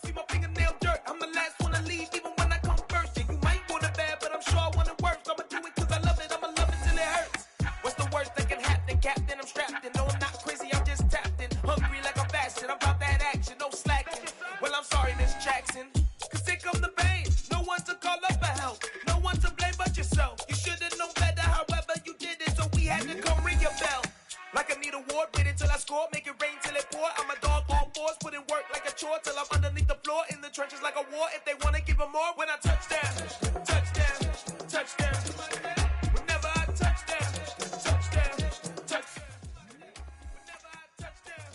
See my fingernail dirt. I'm the last one to leave, even when I come first. Yeah, you might want it bad, but I'm sure I want it worse. I'ma do it cause I love it. I'ma love it till it hurts. What's the worst that can happen, Captain? I'm strapped in. No, I'm not crazy, I'm just tapped in. Hungry like I'm fasting. I'm about that action, no slacking. Well, I'm sorry, Miss Jackson. Cause here come the pain. No one to call up for help. No one to blame but yourself. You should've known better, however you did it. So we had to come ring your bell. Like I need a war, wait until I score. Make it rain till it pour. I'm a dog on fours, put in work like a chore. Till I'm underneath the floor, in the trenches like a war. If they wanna give them more, when I touch down, touchdown, touchdown. Whenever I touch down, touchdown, touchdown. Whenever I touch down,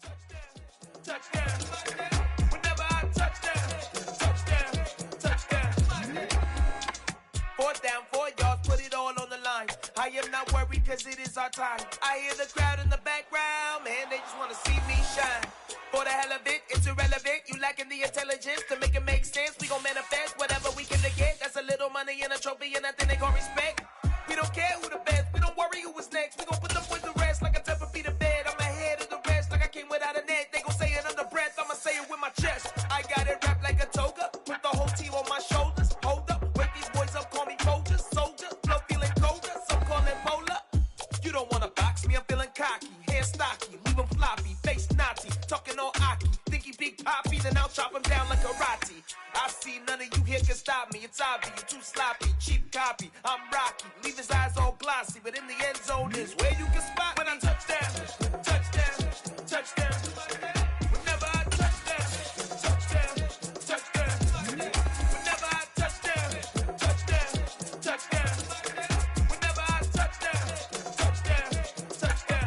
touchdown, touchdown. Whenever I touch down, touchdown, touchdown. 4th down, 4 yards, put it all on the line. I am not worried cause it is our time. I hear the crowd in the background, man, they just wanna see me shine. For the hell of it, it's irrelevant. You lacking the intelligence to make it make sense. We gon' manifest whatever we can to get. That's a little money and a trophy and nothing they gon' respect. We don't care who the best, we don't worry who was next. We gon' put them boys to rest like a temper feet of bed. I'm ahead of the rest like I came without a net. They gon' say it under breath, I'ma say it with my chest. I got it wrapped like a toga, put the whole team on my shoulders. Hold up, wake these boys up, call me soldier, soldier. Flow feeling colder, some call it polar. You don't wanna box me, I'm feeling cocky. Hair stocky, leave him floppy, face naughty. Talking all aki, think he big poppy, then I'll chop him down like karate. I see none of you here can stop me. It's obvious, you too sloppy, cheap copy. I'm Rocky, leave his eyes all glossy, but in the end zone is where you can spot when I touchdown, touchdown, touchdown. Whenever I touchdown, touchdown, touchdown. Whenever I touchdown, touchdown, touchdown. Whenever I touchdown, touchdown, touchdown.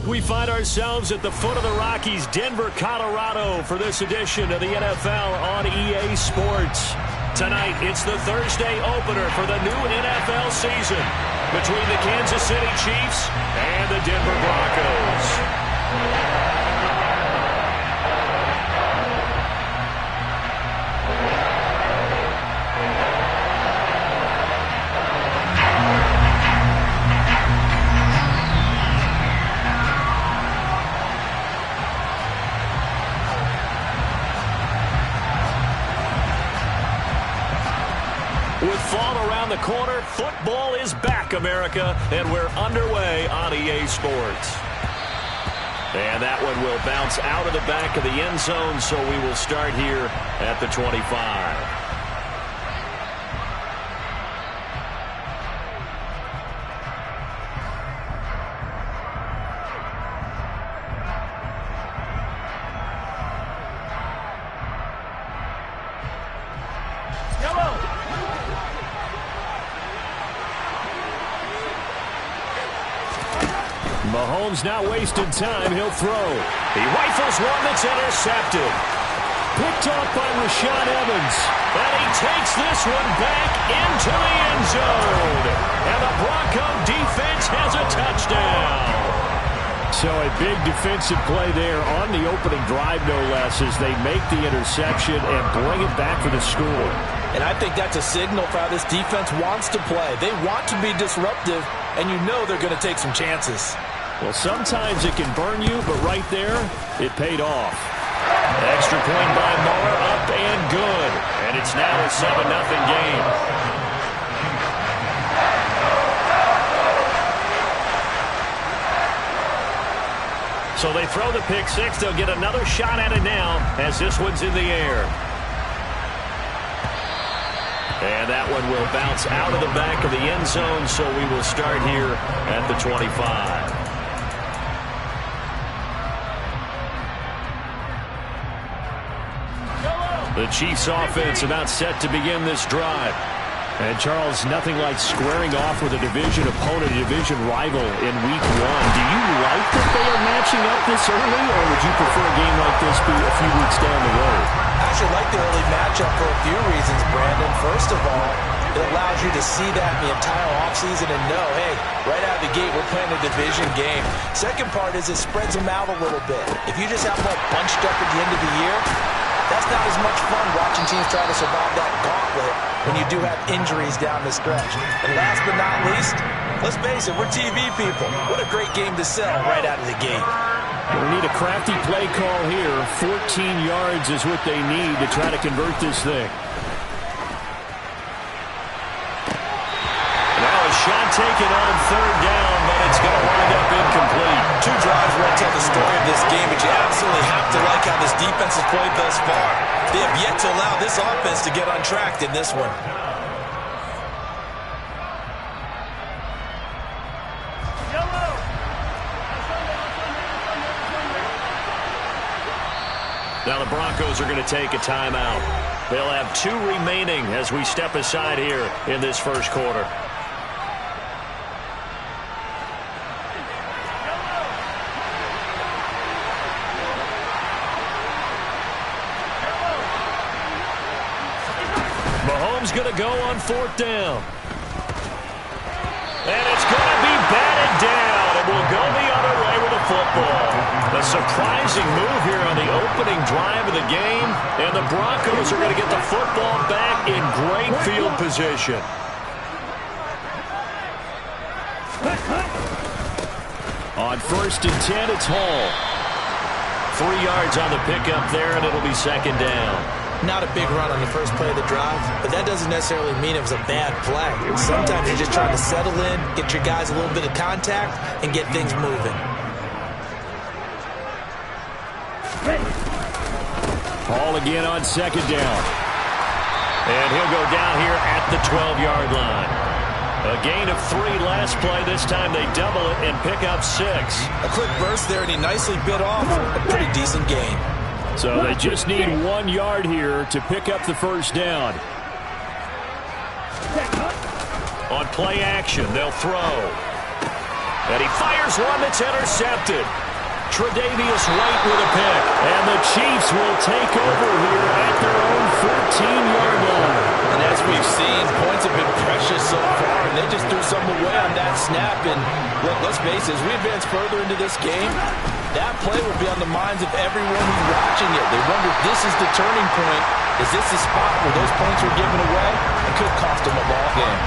We find ourselves at the foot of the Rockies, Denver, Colorado, for this edition of the NFL on EA Sports. Tonight, it's the Thursday opener for the new NFL season between the Kansas City Chiefs and the Denver Broncos. With fall around the corner, football is back, America, and we're underway on EA Sports. And that one will bounce out of the back of the end zone, so we will start here at the 25. Mahomes not wasting time. He'll throw. He rifles one that's intercepted. Picked off by Rashaan Evans. And he takes this one back into the end zone. And the Bronco defense has a touchdown. So a big defensive play there on the opening drive, no less, as they make the interception and bring it back for the score. And I think that's a signal for how this defense wants to play. They want to be disruptive, and you know they're going to take some chances. Well, sometimes it can burn you, but right there, it paid off. Extra point by Muller, up and good. And it's now a 7-0 game. So they throw the pick six. They'll get another shot at it now as this one's in the air. And that one will bounce out of the back of the end zone, so we will start here at the 25. The Chiefs offense about set to begin this drive. And Charles, nothing like squaring off with a division opponent, a division rival in week 1. Do you like that they are matching up this early, or would you prefer a game like this be a few weeks down the road? I actually like the early matchup for a few reasons, Brandon. First of all, it allows you to see that the entire offseason and know, hey, right out of the gate, we're playing a division game. Second part is it spreads them out a little bit. If you just have them all bunched up at the end of the year, that That's not as much fun watching teams try to survive that gauntlet when you do have injuries down the stretch. And last but not least, let's face it, we're TV people. What a great game to sell right out of the gate. We need a crafty play call here. 14 yards is what they need to try to convert this thing. Now a shot taken on third down, but it's going to wind up incomplete. 2 drives won't tell the story of this game, but you absolutely have to like how this defense has played thus far. They have yet to allow this offense to get untracked in this one. Now the Broncos are going to take a timeout. They'll have 2 remaining as we step aside here in this first quarter. Mahomes going to go on 4th down. And it's going to be batted down, and we'll go the other way with the football. A surprising move here on the opening drive of the game, and the Broncos are going to get the football back in great field position. On 1st and 10, it's Hall. 3 yards on the pickup there, and it'll be 2nd down. Not a big run on the first play of the drive, but that doesn't necessarily mean it was a bad play. Sometimes you're just trying to settle in, get your guys a little bit of contact, and get things moving. Hall again on 2nd down. And he'll go down here at the 12-yard line. A gain of 3 last play. This time they double it and pick up 6. A quick burst there, and he nicely bit off a pretty decent gain. So they just need 1 yard here to pick up the first down. On play action, they'll throw. And he fires one that's intercepted. Tre'Davious White with a pick. And the Chiefs will take over here at their own 14-yard line. And as we've seen, points have been precious so far, and they just threw some away on that snap. And look, let's face it, as we advance further into this game, that play will be on the minds of everyone who's watching it. They wonder if this is the turning point. Is this the spot where those points were given away? It could cost them a ball game.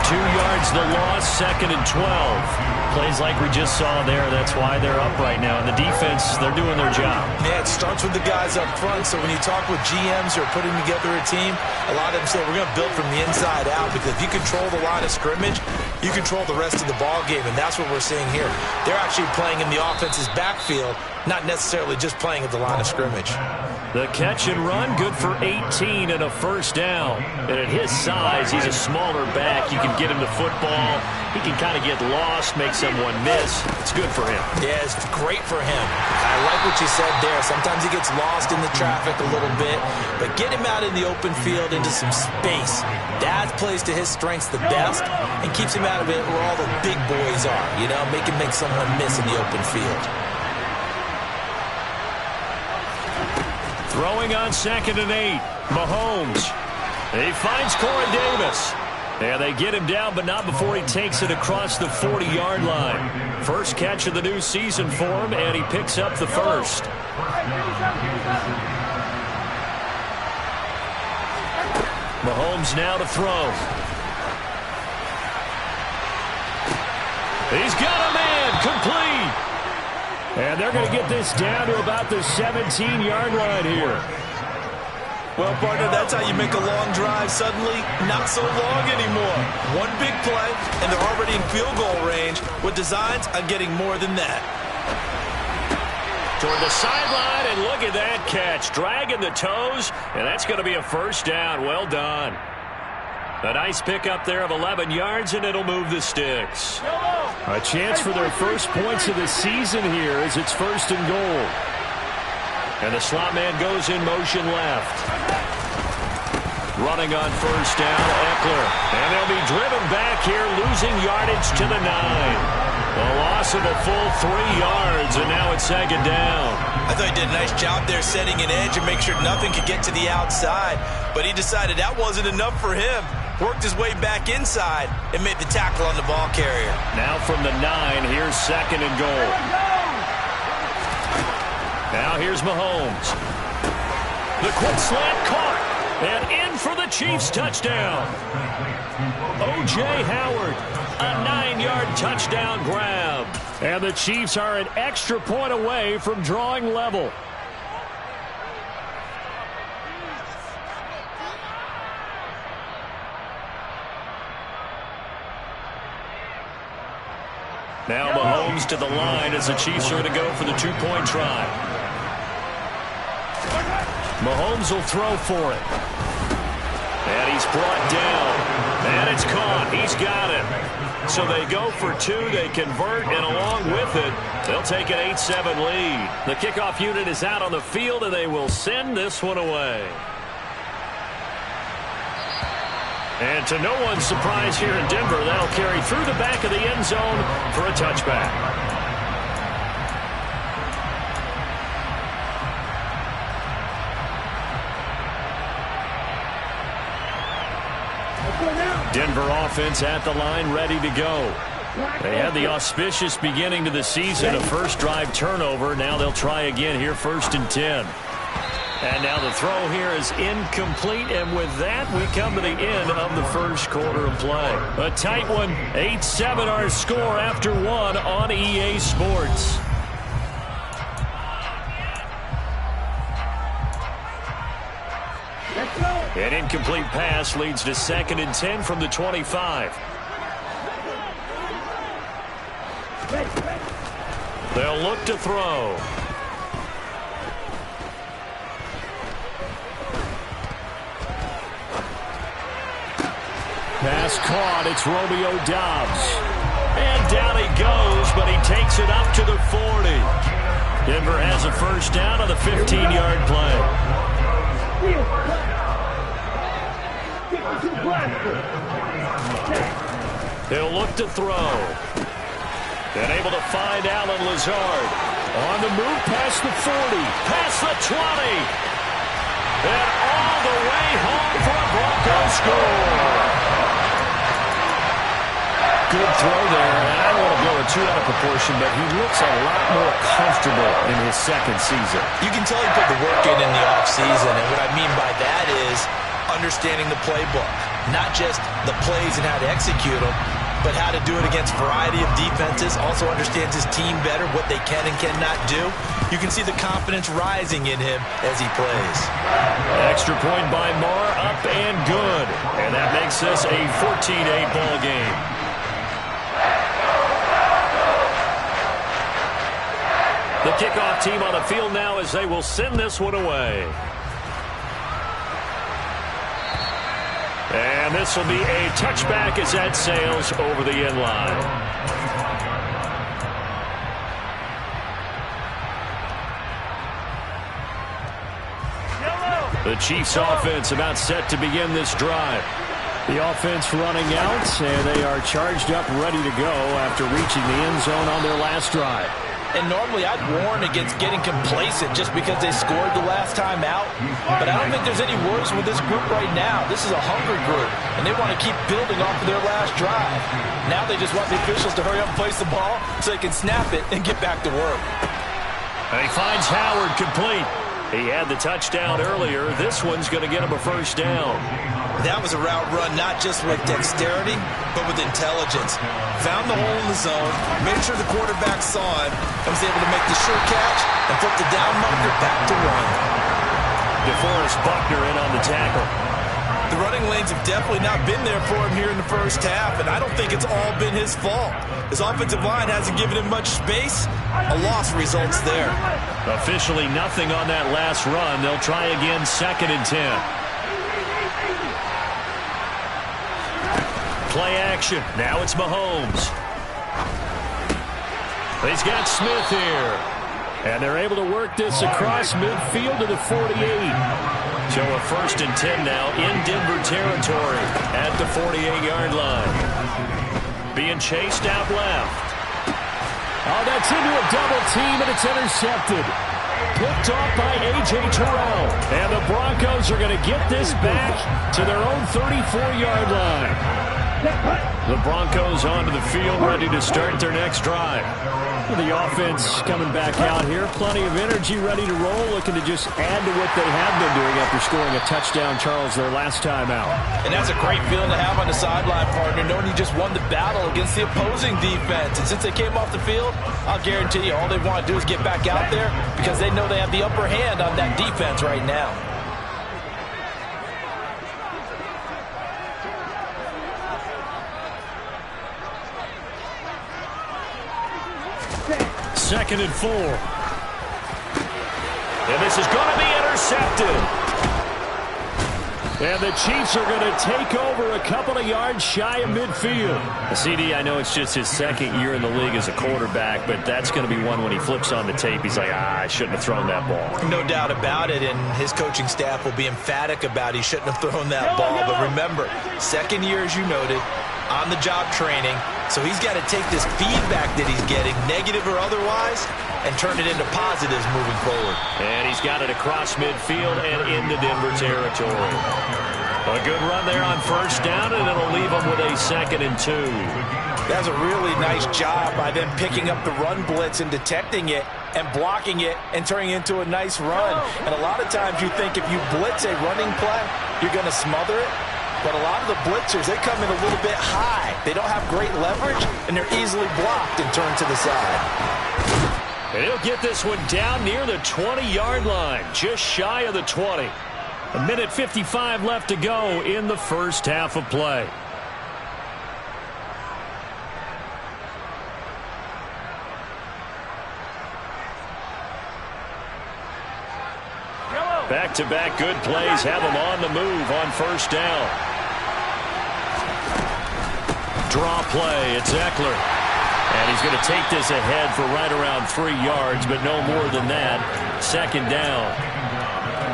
2 yards the loss, 2nd and 12. Plays like we just saw there. That's why they're up right now. And the defense, they're doing their job. Yeah, it starts with the guys up front. So when you talk with GMs who are putting together a team, a lot of them say we're going to build from the inside out, because if you control the line of scrimmage, you control the rest of the ball game, and that's what we're seeing here. They're actually playing in the offense's backfield, not necessarily just playing at the line of scrimmage. The catch and run, good for 18 and a first down. And at his size, he's a smaller back. You can get him the football. He can kind of get lost, make someone miss. It's good for him. Yeah, it's great for him. I like what you said there. Sometimes he gets lost in the traffic a little bit, but get him out in the open field into some space. That plays to his strengths the best and keeps him out of it where all the big boys are, you know, make him make someone miss in the open field. Throwing on 2nd and 8. Mahomes. He finds Corey Davis. And they get him down, but not before he takes it across the 40-yard line. First catch of the new season for him, and he picks up the first. Mahomes now to throw. He's got a man, complete. And they're going to get this down to about the 17-yard line here. Well, partner, that's how you make a long drive suddenly not so long anymore. One big play, and they're already in field goal range with designs on getting more than that. Toward the sideline, and look at that catch. Dragging the toes, and that's going to be a first down. Well done. A nice pickup there of 11 yards, and it'll move the sticks. A chance for their first points of the season here as it's 1st and goal. And the slot man goes in motion left. Running on 1st down, Eckler. And they'll be driven back here, losing yardage to the 9. A loss of a full 3 yards, and now it's 2nd down. I thought he did a nice job there setting an edge and make sure nothing could get to the outside. But he decided that wasn't enough for him. Worked his way back inside and made the tackle on the ball carrier. Now from the 9, here's 2nd and goal. Now here's Mahomes. The quick slant caught. And in for the Chiefs touchdown. O.J. Howard, a 9-yard touchdown grab. And the Chiefs are an extra point away from drawing level. Now Mahomes to the line as the Chiefs are going to go for the two-point try. Mahomes will throw for it. And he's brought down. And it's caught. He's got it. So they go for two. They convert, and along with it, they'll take an 8-7 lead. The kickoff unit is out on the field, and they will send this one away. And to no one's surprise here in Denver, that'll carry through the back of the end zone for a touchback. Denver offense at the line, ready to go. They had the auspicious beginning to the season, a first drive turnover. Now they'll try again here, 1st and 10. And now the throw here is incomplete, and with that, we come to the end of the first quarter of play. A tight one, 8-7 our score after one on EA Sports. An incomplete pass leads to 2nd and 10 from the 25. They'll look to throw. Pass caught. It's Romeo Doubs. And down he goes, but he takes it up to the 40. Denver has a first down on the 15-yard play. They'll look to throw. And able to find Allen Lazard. On the move past the 40. Past the 20. And all the way home for a Broncos score. Good throw there, and I don't want to blow it too out of proportion, but he looks a lot more comfortable in his second season. You can tell he put the work in the offseason, and what I mean by that is understanding the playbook. Not just the plays and how to execute them, but how to do it against a variety of defenses. Also understands his team better, what they can and cannot do. You can see the confidence rising in him as he plays. Extra point by Marr, up and good. And that makes this a 14-8 ball game. The kickoff team on the field now as they will send this one away. And this will be a touchback as that sails over the end line. The Chiefs offense about set to begin this drive. The offense running out, and they are charged up, ready to go after reaching the end zone on their last drive. And normally I'd warn against getting complacent just because they scored the last time out. But I don't think there's any worries with this group right now. This is a hungry group, and they want to keep building off of their last drive. Now they just want the officials to hurry up and place the ball so they can snap it and get back to work. And he finds Howard complete. He had the touchdown earlier. This one's going to get him a first down. That was a route run not just with dexterity, but with intelligence. Found the hole in the zone, made sure the quarterback saw it, and was able to make the sure catch and flip the down marker back to run. DeForest Buckner in on the tackle. The running lanes have definitely not been there for him here in the first half, and I don't think it's all been his fault. His offensive line hasn't given him much space. A loss results there. Officially nothing on that last run. They'll try again, 2nd and 10. Play action. Now it's Mahomes. He's got Smith here. And they're able to work this across midfield to the 48. So a 1st and 10 now in Denver territory at the 48-yard line. Being chased out left. Oh, that's into a double team, and it's intercepted. Picked off by A.J. Terrell. And the Broncos are going to get this back to their own 34-yard line. The Broncos onto the field, ready to start their next drive. The offense coming back out here. Plenty of energy, ready to roll, looking to just add to what they have been doing after scoring a touchdown, Charles, their last time out. And that's a great feeling to have on the sideline, partner, knowing you just won the battle against the opposing defense. And since they came off the field, I'll guarantee you all they want to do is get back out there because they know they have the upper hand on that defense right now. Second and 4. And this is going to be intercepted. And the Chiefs are going to take over a couple of yards shy of midfield. CD, I know it's just his second year in the league as a quarterback, but that's going to be one when he flips on the tape. He's like, I shouldn't have thrown that ball. No doubt about it, and his coaching staff will be emphatic about he shouldn't have thrown that ball. But remember, second year, as you noted, on-the-job training. So he's got to take this feedback that he's getting, negative or otherwise, and turn it into positives moving forward. And he's got it across midfield and into Denver territory. A good run there on first down, and it'll leave him with a 2nd and 2. That's a really nice job by them picking up the run blitz and detecting it and blocking it and turning it into a nice run. And a lot of times you think if you blitz a running play, you're going to smother it. But a lot of the blitzers, they come in a little bit high. They don't have great leverage, and they're easily blocked and turned to the side. And he'll get this one down near the 20-yard line, just shy of the 20. 1:55 left to go in the first half of play. Back-to-back good plays have him on the move on first down. Draw play, it's Eckler. And he's going to take this ahead for right around 3 yards, but no more than that. Second down.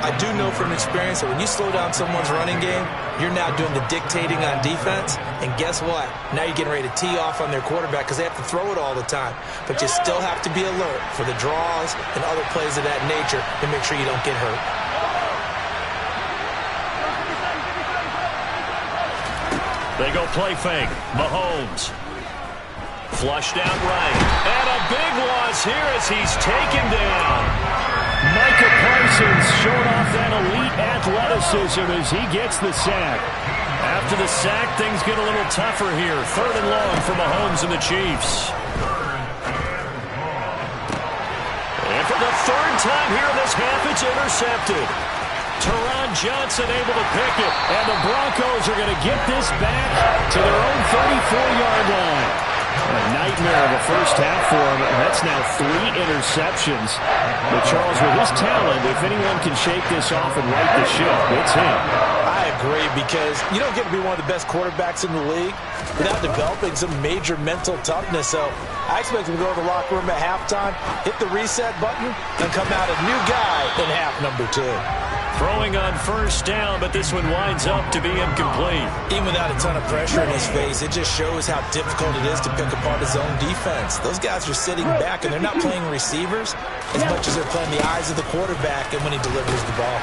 I do know from experience that when you slow down someone's running game, you're now doing the dictating on defense. And guess what? Now you're getting ready to tee off on their quarterback because they have to throw it all the time. But you still have to be alert for the draws and other plays of that nature to make sure you don't get hurt. They go play fake. Mahomes. Flushed out right. And a big loss here as he's taken down. Micah Parsons showing off that elite athleticism as he gets the sack. After the sack, things get a little tougher here. 3rd and long for Mahomes and the Chiefs. And for the 3rd time here in this half, it's intercepted. Teron Johnson able to pick it, and the Broncos are going to get this back to their own 34-yard line. A nightmare of a first half for him. That's now 3 interceptions. But Charles, with his talent, if anyone can shake this off and right the ship, it's him. I agree, because you don't get to be one of the best quarterbacks in the league without developing some major mental toughness. So I expect him to go to the locker room at halftime, hit the reset button, and come out a new guy in half number 2. Throwing on first down, but this one winds up to be incomplete. Even without a ton of pressure in his face, it just shows how difficult it is to pick apart his own defense. Those guys are sitting back, and they're not playing receivers as much as they're playing the eyes of the quarterback and when he delivers the ball.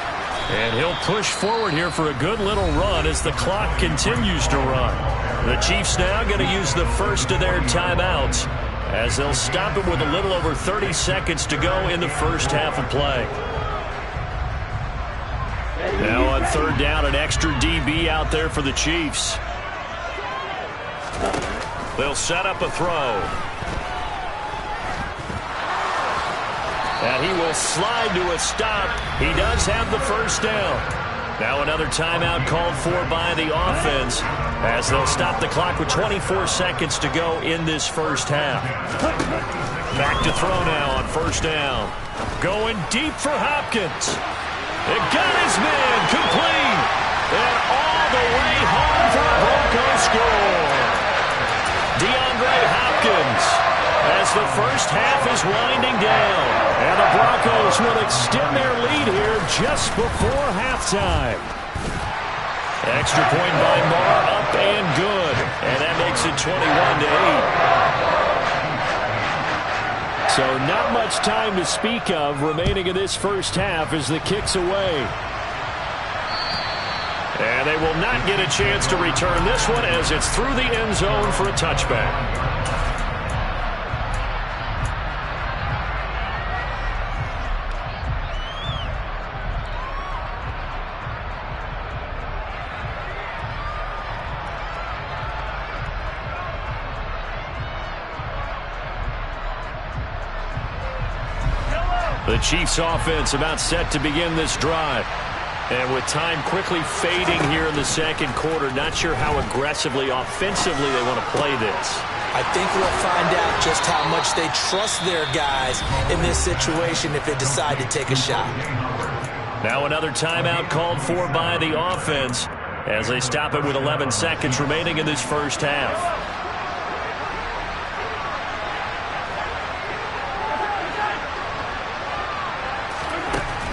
And he'll push forward here for a good little run as the clock continues to run. The Chiefs now going to use the first of their timeouts as they'll stop it with a little over 30 seconds to go in the first half of play. Now on 3rd down, an extra DB out there for the Chiefs. They'll set up a throw. And he will slide to a stop. He does have the first down. Now another timeout called for by the offense as they'll stop the clock with 24 seconds to go in this first half. Back to throw now on first down. Going deep for Hopkins. It got his man complete. And all the way home for a Broncos score. DeAndre Hopkins as the first half is winding down. And the Broncos will extend their lead here just before halftime. Extra point by Marr, up and good. And that makes it 21-8. So not much time to speak of remaining in this first half as the kick's away. And they will not get a chance to return this one as it's through the end zone for a touchback. The Chiefs offense about set to begin this drive. And with time quickly fading here in the second quarter, not sure how aggressively, offensively they want to play this. I think we'll find out just how much they trust their guys in this situation if they decide to take a shot. Now another timeout called for by the offense as they stop it with 11 seconds remaining in this first half.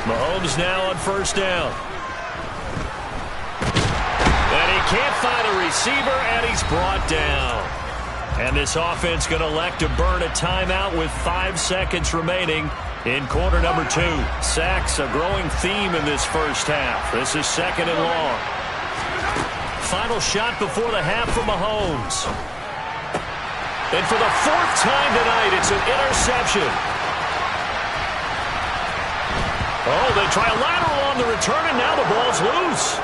Mahomes now on first down. And he can't find a receiver, and he's brought down. And this offense going to elect to burn a timeout with 5 seconds remaining in quarter number 2. Sacks, a growing theme in this first half. This is second and long. Final shot before the half from Mahomes. And for the 4th time tonight, it's an interception. Oh, they try a lateral on the return, and now the ball's loose.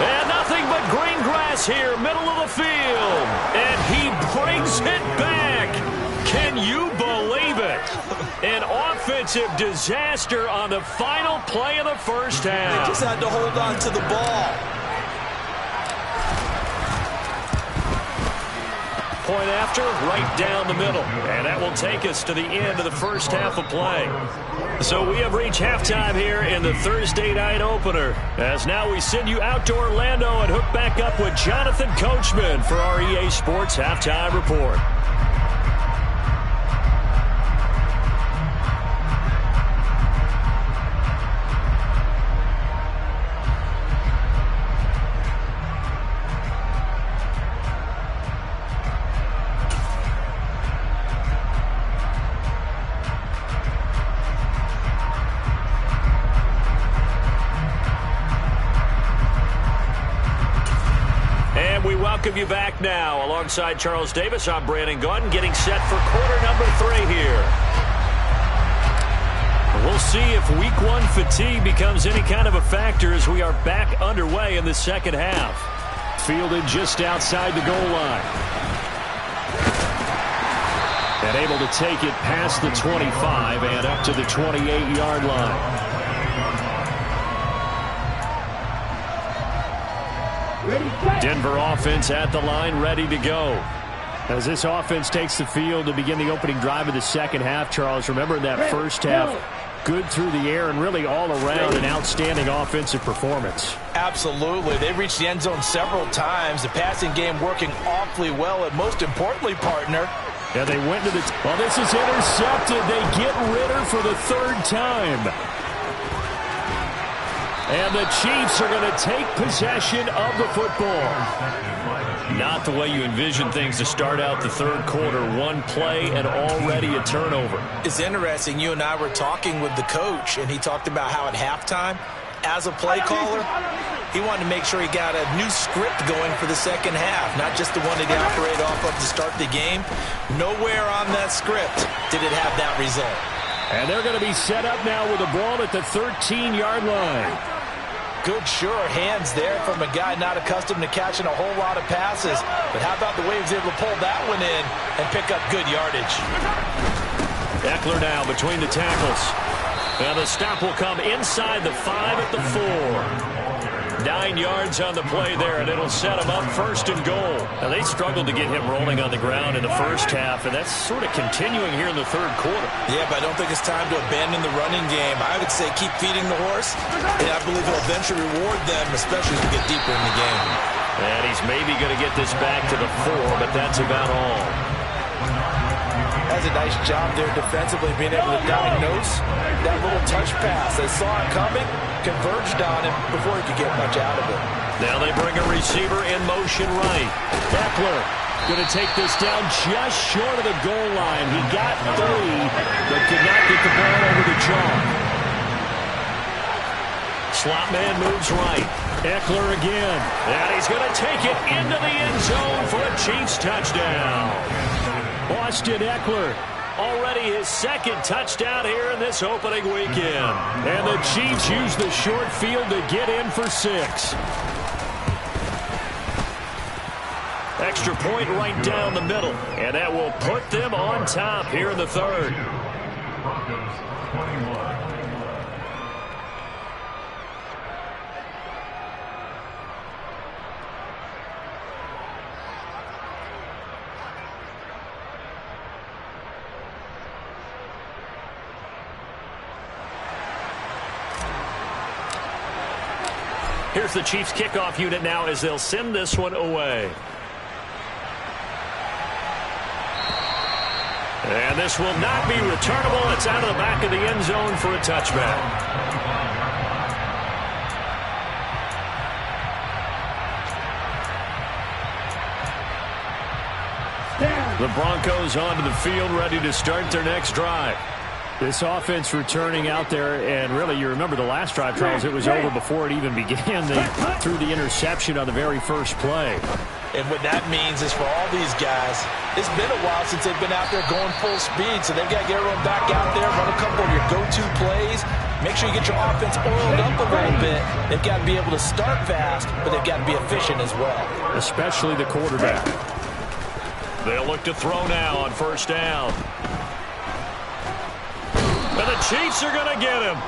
And nothing but green grass here, middle of the field. And he brings it back. Can you believe it? An offensive disaster on the final play of the first half. They just had to hold on to the ball. Point after, right down the middle. And that will take us to the end of the first half of play. So we have reached halftime here in the Thursday night opener. As now we send you out to Orlando and hook back up with Jonathan Coachman for our EA Sports Halftime Report. Welcome you back now. Alongside Charles Davis, I'm Brandon Gaudin, getting set for quarter number 3 here. We'll see if week 1 fatigue becomes any kind of a factor as we are back underway in the second half. Fielded just outside the goal line. And able to take it past the 25 and up to the 28-yard line. Denver offense at the line, ready to go. As this offense takes the field to begin the opening drive of the second half, Charles, remember that first half, good through the air and really all around an outstanding offensive performance. Absolutely. They reached the end zone several times. The passing game working awfully well, and most importantly, partner. Yeah, they went to the... Well, this is intercepted. They get Ritter for the 3rd time. And the Chiefs are going to take possession of the football. Not the way you envision things to start out the third quarter. One play and already a turnover. It's interesting. You and I were talking with the coach, and he talked about how at halftime, as a play caller, he wanted to make sure he got a new script going for the second half, not just the one that he operated off of to start the game. Nowhere on that script did it have that result. And they're going to be set up now with the ball at the 13-yard line. Good, sure hands there from a guy not accustomed to catching a whole lot of passes. But how about the way he was able to pull that one in and pick up good yardage? Eckler now between the tackles. And the stop will come inside the 5 at the 4. 9 yards on the play there, and it'll set him up first and goal. Now, they struggled to get him rolling on the ground in the first half, and that's sort of continuing here in the third quarter. Yeah, but I don't think it's time to abandon the running game. I would say keep feeding the horse, and I believe it'll eventually reward them, especially as we get deeper in the game. And he's maybe going to get this back to the 4, but that's about all. Has a nice job there defensively, being able to diagnose that little touch pass. They saw it coming, converged on him before he could get much out of it. Now they bring a receiver in motion right. Eckler going to take this down just short of the goal line. He got 3, but could not get the ball over the chalk. Slot man moves right. Eckler again. And he's going to take it into the end zone for a Chiefs touchdown. Austin Eckler, already his second touchdown here in this opening weekend. And the Chiefs use the short field to get in for 6. Extra point right down the middle. And that will put them on top here in the third. Here's the Chiefs kickoff unit now as they'll send this one away. And this will not be returnable. It's out of the back of the end zone for a touchback. The Broncos onto the field, ready to start their next drive. This offense returning out there, and really, you remember the last drive, Charles, it was over before it even began. They threw the interception on the very first play. And what that means is for all these guys, it's been a while since they've been out there going full speed, so they've got to get everyone back out there, run a couple of your go-to plays, make sure you get your offense oiled up a little bit. They've got to be able to start fast, but they've got to be efficient as well. Especially the quarterback. They'll look to throw now on first down. And the Chiefs are going to get him.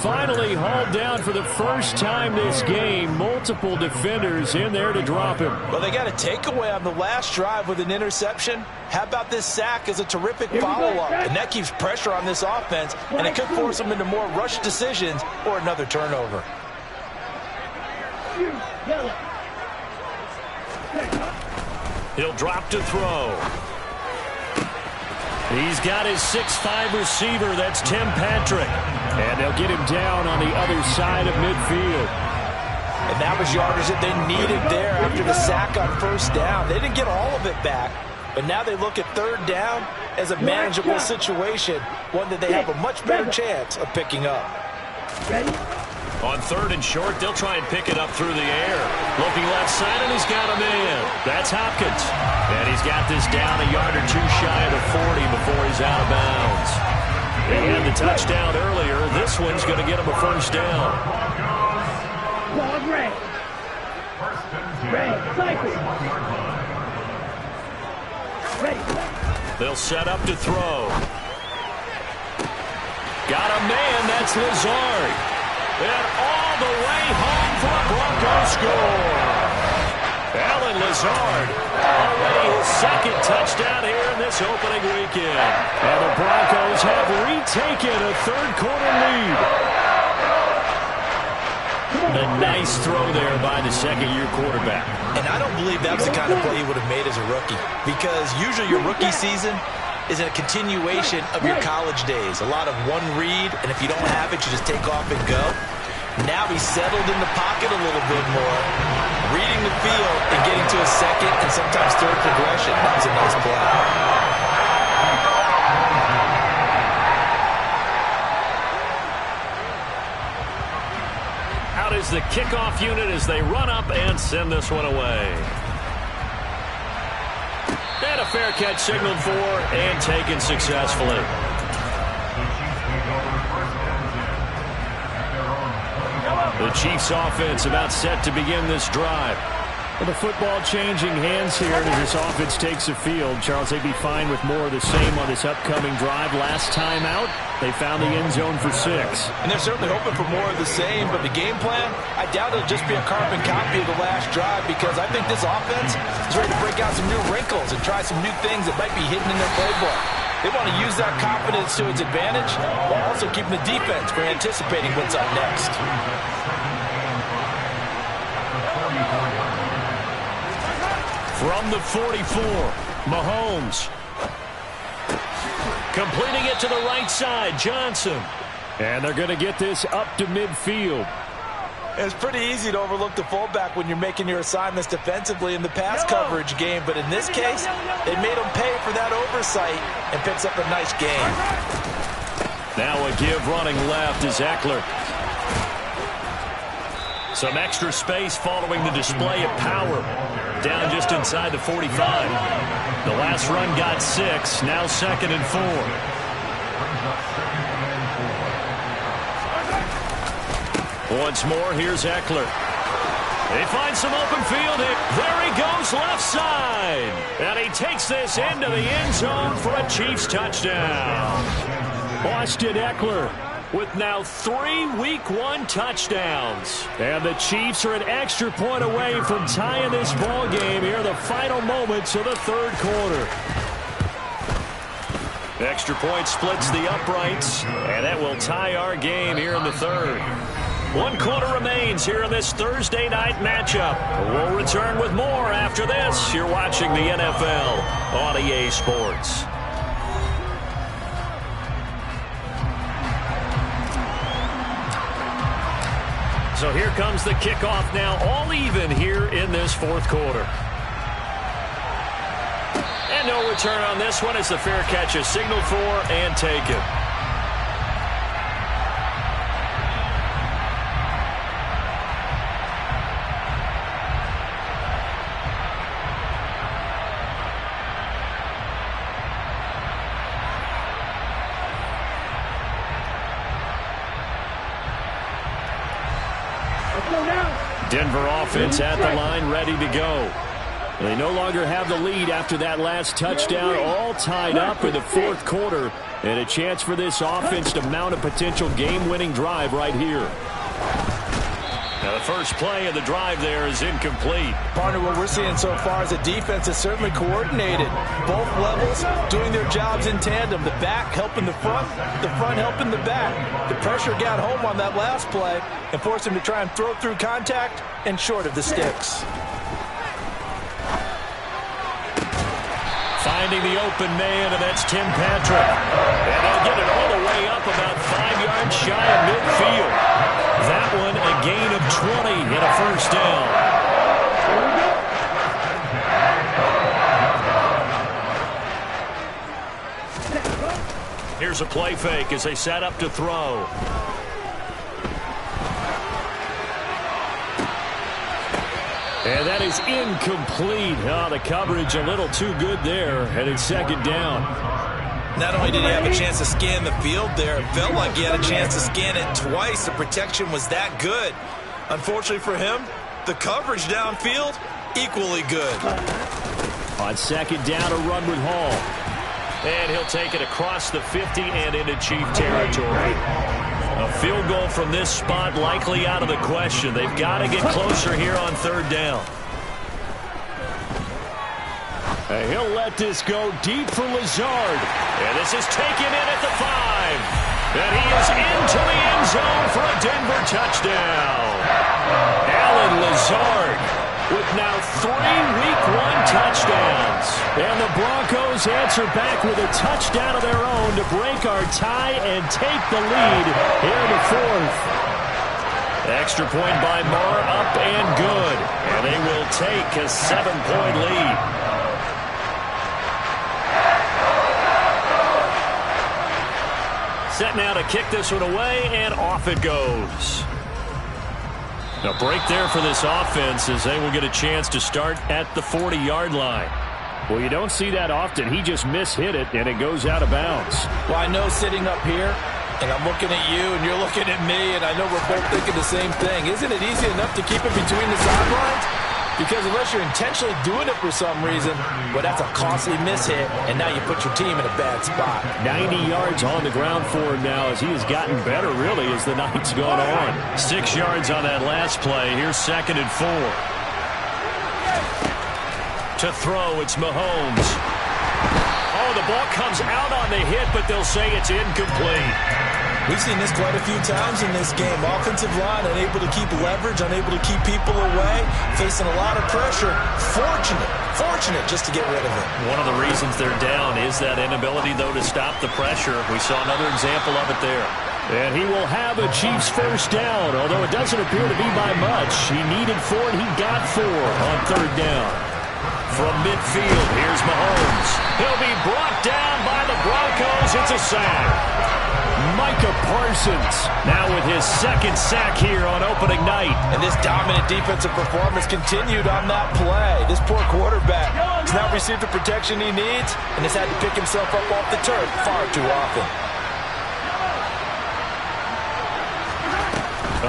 Finally hauled down for the first time this game. Multiple defenders in there to drop him. Well, they got a takeaway on the last drive with an interception. How about this sack as a terrific follow-up? And that keeps pressure on this offense, and it could force them into more rush decisions or another turnover. He'll drop to throw. He's got his 6'5" receiver. That's Tim Patrick. And they'll get him down on the other side of midfield. And that was yardage that they needed there after the sack on first down. They didn't get all of it back, but now they look at third down as a manageable situation, one that they have a much better chance of picking up. On third and short, they'll try and pick it up through the air. Looking left side, and he's got a man. That's Hopkins. And he's got this down a yard or two shy of the 40 before he's out of bounds. They had the touchdown earlier. This one's going to get him a first down. They'll set up to throw. Got a man. That's Lazard. And all the way home for a Broncos score. Alan Lazard, already his second touchdown here in this opening weekend. And the Broncos have retaken a third-quarter lead. A nice throw there by the second-year quarterback. And I don't believe that was the kind of play he would have made as a rookie, because usually your rookie season is a continuation of your college days. A lot of one read, and if you don't have it, you just take off and go. Now he's settled in the pocket a little bit more, reading the field and getting to a second and sometimes third progression. That was a nice play. Out is the kickoff unit as they run up and send this one away. And a fair catch signaled for and taken successfully. The Chiefs offense about set to begin this drive. Well, the football changing hands here as this offense takes the field. Charles, they'd be fine with more of the same on this upcoming drive. Last time out, they found the end zone for 6. And they're certainly hoping for more of the same, but the game plan, I doubt it'll just be a carbon copy of the last drive, because I think this offense is ready to break out some new wrinkles and try some new things that might be hidden in their playbook. They want to use that confidence to its advantage while also keeping the defense from anticipating what's up next. From the 44, Mahomes. Completing it to the right side, Johnson. And they're going to get this up to midfield. It's pretty easy to overlook the fullback when you're making your assignments defensively in the pass coverage game, but in this case, they made him pay for that oversight and picks up a nice gain. Now a give running left is Eckler. Some extra space following the display of power. Down just inside the 45. The last run got 6. Now 2nd and 4. Once more, here's Eckler. They find some open field. There he goes, left side. And he takes this into the end zone for a Chiefs touchdown. Austin Eckler with now 3 Week 1 touchdowns. And the Chiefs are an extra point away from tying this ball game here in the final moments of the 3rd quarter. Extra point splits the uprights, and that will tie our game here in the 3rd. 1 quarter remains here in this Thursday night matchup. We'll return with more after this. You're watching the NFL on EA Sports. So here comes the kickoff now, all even here in this 4th quarter. And no return on this one as the fair catch is signaled for and taken. Denver offense at the line, ready to go. They no longer have the lead after that last touchdown, all tied up in the 4th quarter, and a chance for this offense to mount a potential game-winning drive right here. Now the first play of the drive there is incomplete. Partner, what we're seeing so far is the defense is certainly coordinated. Both levels doing their jobs in tandem. The back helping the front helping the back. The pressure got home on that last play and forced him to try and throw through contact and short of the sticks. Finding the open man, and that's Tim Patrick. And they'll get it all the way up about 5 yards shy of midfield. That one a gain of 20 and a first down. Here's a play fake as they set up to throw. And that is incomplete. Oh, the coverage a little too good there, and it's 2nd down. Not only did he have a chance to scan the field there, it felt like he had a chance to scan it twice. The protection was that good. Unfortunately for him, the coverage downfield, equally good. On 2nd down, a run with Hall. And he'll take it across the 50 and into Chief territory. A field goal from this spot likely out of the question. They've got to get closer here on 3rd down. And he'll let this go deep for Lazard. And this is taken in at the 5. And he is into the end zone for a Denver touchdown. Allen Lazard with now 3 Week 1 touchdowns. And the Broncos answer back with a touchdown of their own to break our tie and take the lead here in the 4th. Extra point by Marr, up and good. And they will take a 7-point lead. Set now to kick this one away, and off it goes. A break there for this offense as they will get a chance to start at the 40-yard line. Well, you don't see that often. He just mishit it, and it goes out of bounds. Well, I know sitting up here, and I'm looking at you, and you're looking at me, and I know we're both thinking the same thing. Isn't it easy enough to keep it between the sidelines? Because unless you're intentionally doing it for some reason, well, that's a costly mishit, and now you put your team in a bad spot. 90 yards on the ground for him now as he has gotten better, really, as the night's gone on. 6 yards on that last play. Here's 2nd and 4. To throw, it's Mahomes. Oh, the ball comes out on the hit, but they'll say it's incomplete. We've seen this quite a few times in this game. Offensive line unable to keep leverage, unable to keep people away, facing a lot of pressure. Fortunate just to get rid of it. One of the reasons they're down is that inability, though, to stop the pressure. We saw another example of it there. And he will have a Chiefs first down, although it doesn't appear to be by much. He needed 4, and he got 4 on 3rd down. From midfield, here's Mahomes. He'll be brought down by the Broncos. It's a sack. Micah Parsons now with his second sack here on opening night. And this dominant defensive performance continued on that play. This poor quarterback has not received the protection he needs and has had to pick himself up off the turf far too often.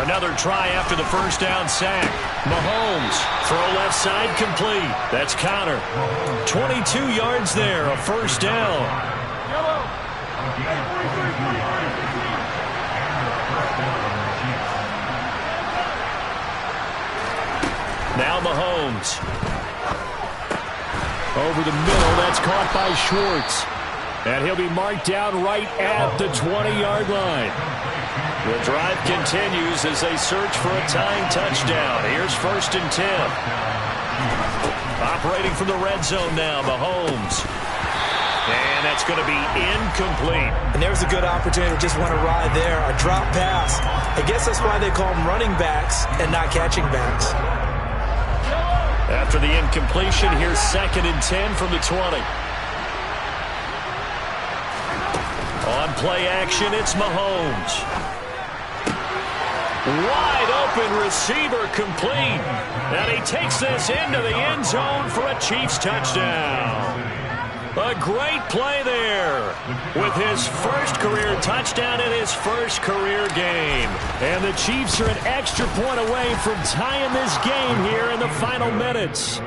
Another try after the first down sack. Mahomes, throw left side complete. That's Connor. 22 yards there, a first down. Now Mahomes. Over the middle, that's caught by Schwartz. And he'll be marked down right at the 20-yard line. The drive continues as they search for a tying touchdown. Here's 1st and 10. Operating from the red zone now, Mahomes. And that's going to be incomplete. And there's a good opportunity to just want to ride there. A drop pass. I guess that's why they call them running backs and not catching backs. After the incompletion, here's 2nd and 10 from the 20. On play action, it's Mahomes. Wide open receiver complete. And he takes this into the end zone for a Chiefs touchdown. A great play there with his first career touchdown in his first career game. And the Chiefs are an extra point away from tying this game here in the final minutes.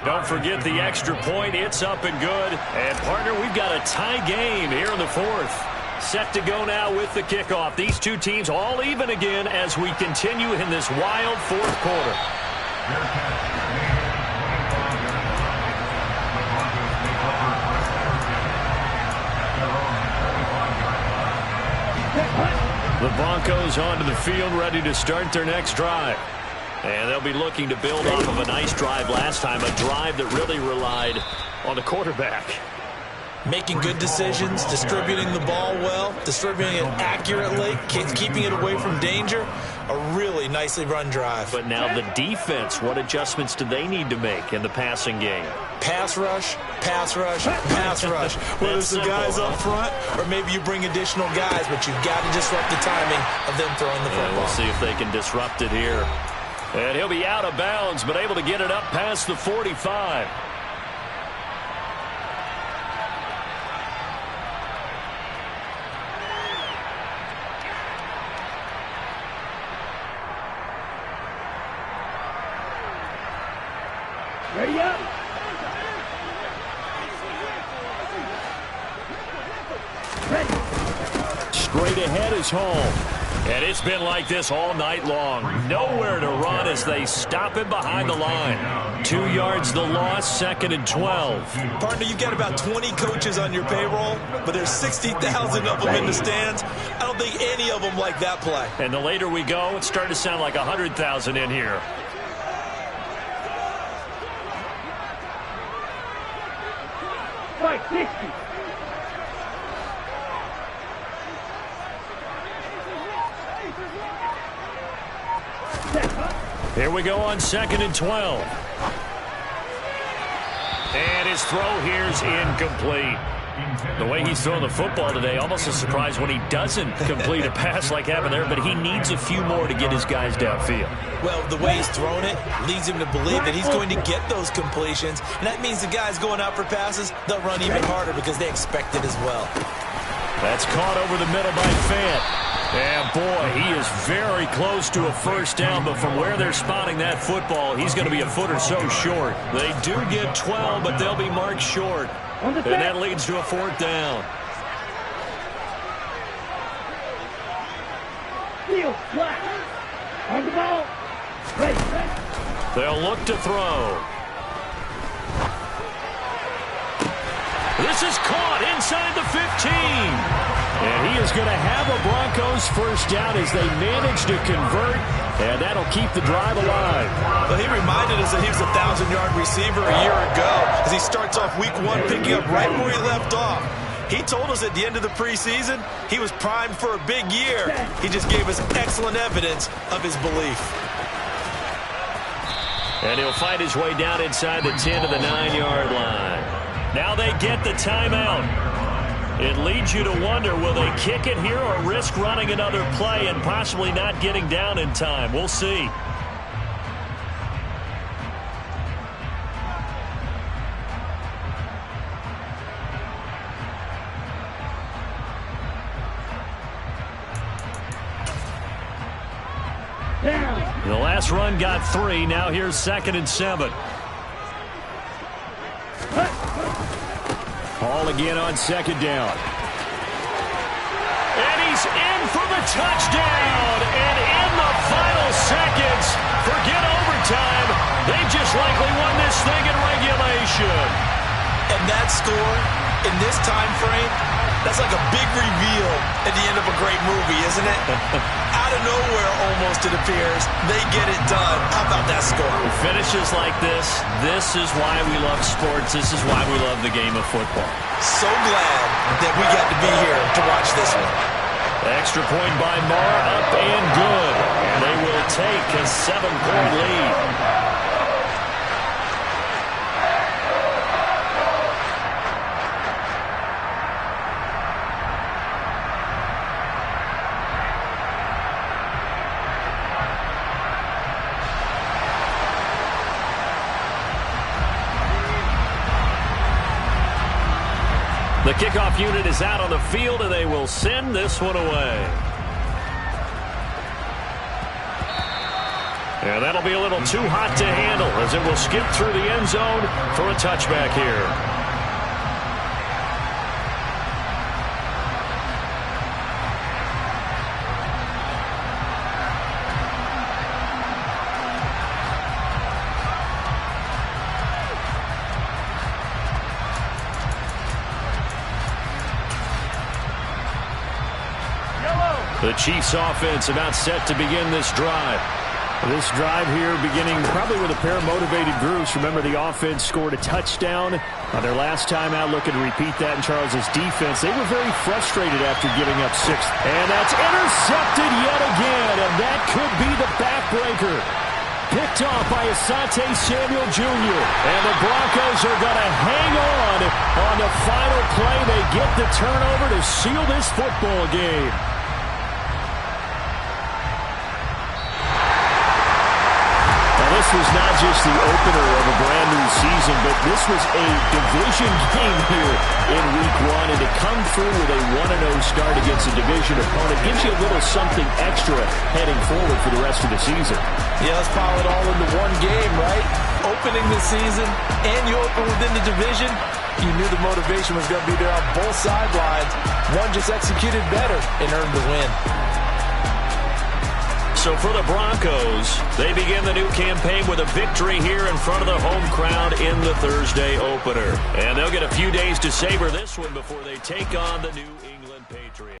Don't forget the extra point. It's up and good. And, partner, we've got a tie game here in the 4th. Set to go now with the kickoff. These two teams all even again as we continue in this wild 4th quarter. The Broncos onto the field, ready to start their next drive. And they'll be looking to build off of a nice drive last time, a drive that really relied on the quarterback. Making good decisions, distributing the ball well, distributing it accurately, keeping it away from danger. A really nicely run drive. But now the defense, what adjustments do they need to make in the passing game? Pass rush, pass rush, pass rush. Whether it's the guys up front or maybe you bring additional guys, but you've got to disrupt the timing of them throwing the football. We'll see if they can disrupt it here. And he'll be out of bounds, but able to get it up past the 45. Ready up. Ready. Straight ahead is home. And it's been like this all night long. Nowhere to run as they stop him behind the line. 2 yards the loss, 2nd and 12. Partner, you've got about 20 coaches on your payroll, but there's 60,000 of them in the stands. I don't think any of them like that play. And the later we go, it's starting to sound like 100,000 in here. Right, 60. Here we go on 2nd and 12. And his throw here's incomplete. The way he's throwing the football today, almost a surprise when he doesn't complete a pass like happened there, but he needs a few more to get his guys downfield. Well, the way he's thrown it leads him to believe that he's going to get those completions, and that means the guys going out for passes, they'll run even harder because they expect it as well. That's caught over the middle by Fant. And, boy, he is very close to a first down, but from where they're spotting that football, he's going to be a foot or so short. They do get 12, but they'll be marked short. And that leads to a 4th down. Field, flat. On the ball. Ready. They'll look to throw. This is caught inside the 15. And he is going to have a Broncos first down as they manage to convert, and that'll keep the drive alive. Well, he reminded us that he was a 1,000-yard receiver a year ago as he starts off week 1 picking up right where he left off. He told us at the end of the preseason he was primed for a big year. He just gave us excellent evidence of his belief. And he'll fight his way down inside the 10 to the 9-yard line. Now they get the timeout. It leads you to wonder, will they kick it here or risk running another play and possibly not getting down in time? We'll see. The last run got 3. Now here's 2nd and 7. Hall again on 2nd down. And he's in for the touchdown. And in the final seconds, forget overtime. They just likely won this thing in regulation. And that score in this time frame, that's like a big reveal at the end of a great movie, isn't it? Out of nowhere, almost, it appears. They get it done. How about that score? Finishes like this is why we love sports. This is why we love the game of football. So glad that we got to be here to watch this one. Extra point by Marr, up and good. And they will take a 7-point lead. The kickoff unit is out on the field, and they will send this one away. And that'll be a little too hot to handle as it will skip through the end zone for a touchback here. The Chiefs offense about set to begin this drive. This drive here beginning probably with a pair of motivated groups. Remember, the offense scored a touchdown on their last time out. Looking to repeat that in Charles's defense. They were very frustrated after giving up 6. And that's intercepted yet again. And that could be the backbreaker. Picked off by Asante Samuel Jr. And the Broncos are going to hang on the final play. They get the turnover to seal this football game. This was not just the opener of a brand new season, but this was a division game here in Week 1. And to come through with a 1-0 start against a division opponent gives you a little something extra heading forward for the rest of the season. Yeah, let's pile it all into one game, right? Opening the season, and you open within the division. You knew the motivation was going to be there on both sidelines. One just executed better and earned the win. So for the Broncos, they begin the new campaign with a victory here in front of the home crowd in the Thursday opener. And they'll get a few days to savor this one before they take on the New England Patriots.